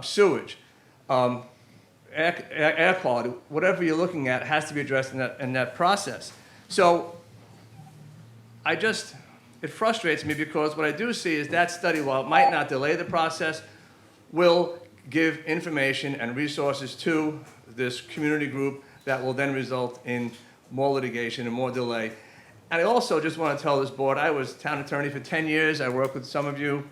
sewage, air quality, whatever you're looking at has to be addressed in that process. So it frustrates me because what I do see is that study, while it might not delay the process, will give information and resources to this community group that will then result in more litigation and more delay. And I also just want to tell this board, I was town attorney for 10 years. I worked with some of you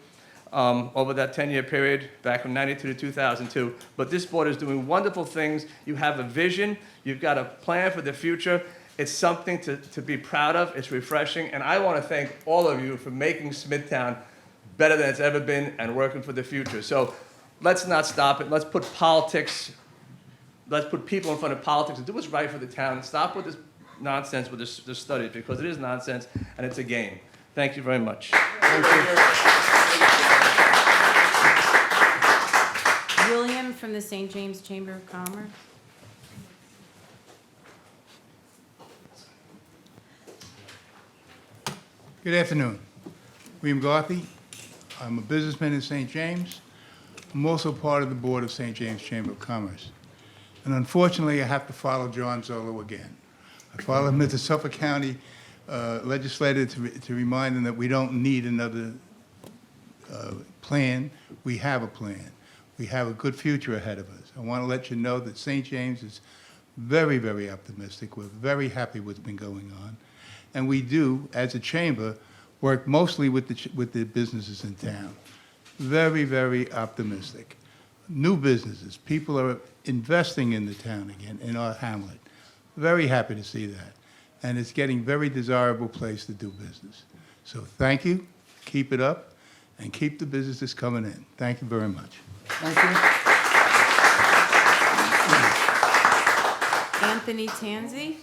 over that 10-year period, back from 92 to 2002. But this board is doing wonderful things. You have a vision. You've got a plan for the future. It's something to be proud of. It's refreshing. And I want to thank all of you for making Smithtown better than it's ever been and working for the future. So let's not stop it. Let's put people in front of politics and do what's right for the town. Stop with this nonsense with this studies, because it is nonsense and it's a game. Thank you very much. Thank you. William from the St. James Chamber of Commerce. Good afternoon. William Garthy. I'm a businessman in St. James. I'm also part of the board of St. James Chamber of Commerce. And unfortunately, I have to follow John Zolo again. I follow him as the Suffolk County legislator to remind them that we don't need another plan. We have a plan. We have a good future ahead of us. I want to let you know that St. James is very, very optimistic. We're very happy with what's been going on. And we do, as a chamber, work mostly with the businesses in town. Very, very optimistic. New businesses. People are investing in the town again, in our hamlet. Very happy to see that. And it's getting a very desirable place to do business. So thank you, keep it up, and keep the businesses coming in. Thank you very much. Thank you. Anthony Tanzi.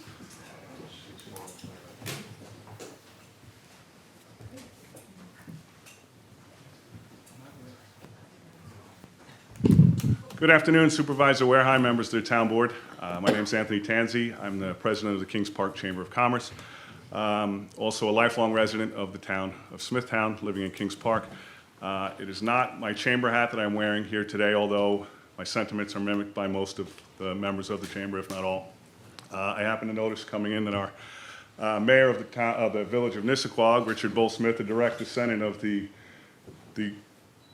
Good afternoon, Supervisor Wareheim, members of the Town Board. My name is Anthony Tanzi. I'm the president of the Kings Park Chamber of Commerce. Also a lifelong resident of the town of Smithtown, living in Kings Park. It is not my chamber hat that I'm wearing here today, although my sentiments are mimicked by most of the members of the chamber, if not all. I happen to notice coming in that our mayor of the village of Nissaquag, Richard Bull Smith, the direct descendant of the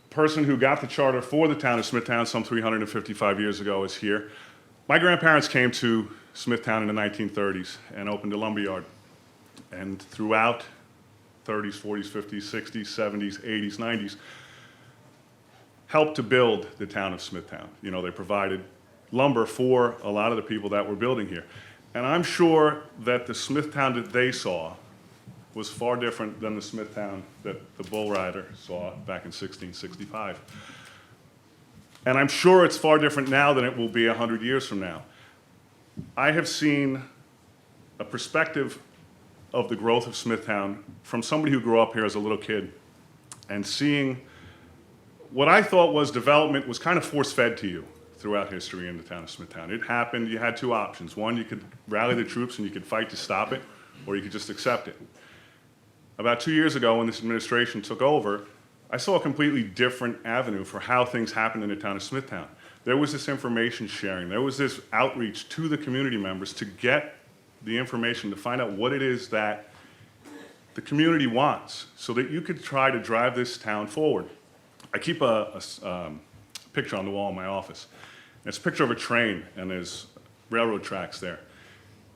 person who got the charter for the town of Smithtown some 355 years ago, is here. My grandparents came to Smithtown in the 1930s and opened a lumberyard. And throughout 30s, 40s, 50s, 60s, 70s, 80s, 90s, helped to build the town of Smithtown. You know, they provided lumber for a lot of the people that were building here. And I'm sure that the Smithtown that they saw was far different than the Smithtown that the bull rider saw back in 1665. And I'm sure it's far different now than it will be 100 years from now. I have seen a perspective of the growth of Smithtown from somebody who grew up here as a little kid, and seeing what I thought was development was kind of force-fed to you throughout history in the town of Smithtown. It happened, you had two options. One, you could rally the troops and you could fight to stop it, or you could just accept it. About 2 years ago, when this administration took over, I saw a completely different avenue for how things happened in the town of Smithtown. There was this information sharing. There was this outreach to the community members to get the information, to find out what it is that the community wants, so that you could try to drive this town forward. I keep a picture on the wall in my office. It's a picture of a train, and there's railroad tracks there.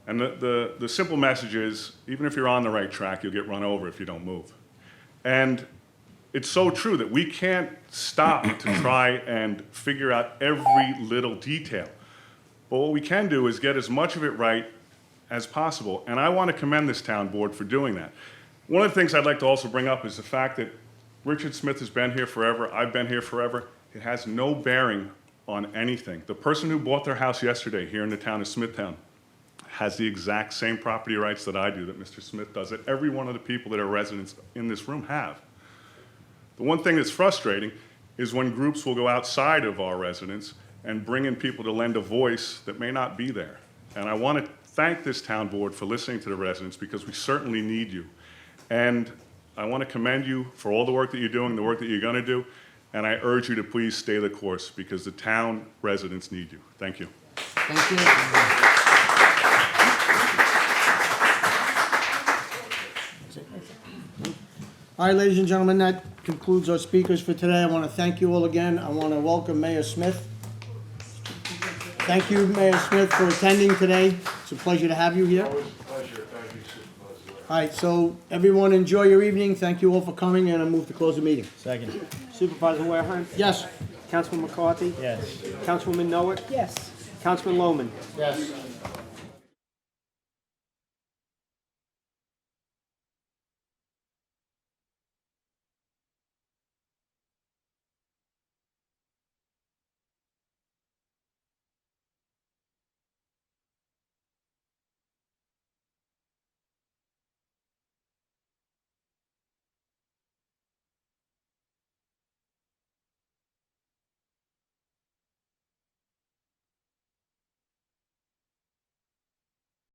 And the simple message is, even if you're on the right track, you'll get run over if you don't move. And it's so true that we can't stop to try and figure out every little detail. But what we can do is get as much of it right as possible. And I want to commend this town board for doing that. One of the things I'd like to also bring up is the fact that Richard Smith has been here forever. I've been here forever. It has no bearing on anything. The person who bought their house yesterday here in the town of Smithtown has the exact same property rights that I do, that Mr. Smith does, that every one of the people that are residents in this room have. The one thing that's frustrating is when groups will go outside of our residents and bring in people to lend a voice that may not be there. And I want to thank this town board for listening to the residents, because we certainly need you. And I want to commend you for all the work that you're doing, the work that you're going to do. and I urge you to please stay the course because the town residents need you. Thank you. Thank you. All right, ladies and gentlemen, that concludes our speakers for today. I want to thank you all again. I want to welcome Mayor Smith. Thank you, Mayor Smith, for attending today. It's a pleasure to have you here. Always a pleasure. Thank you, Supervisor. All right, so everyone enjoy your evening. Thank you all for coming, and I move to close the meeting. Second. Supervisor Wareheim? Yes? Councilman McCarthy? Yes. Councilwoman Noah? Yes. Councilman Lohman? Yes.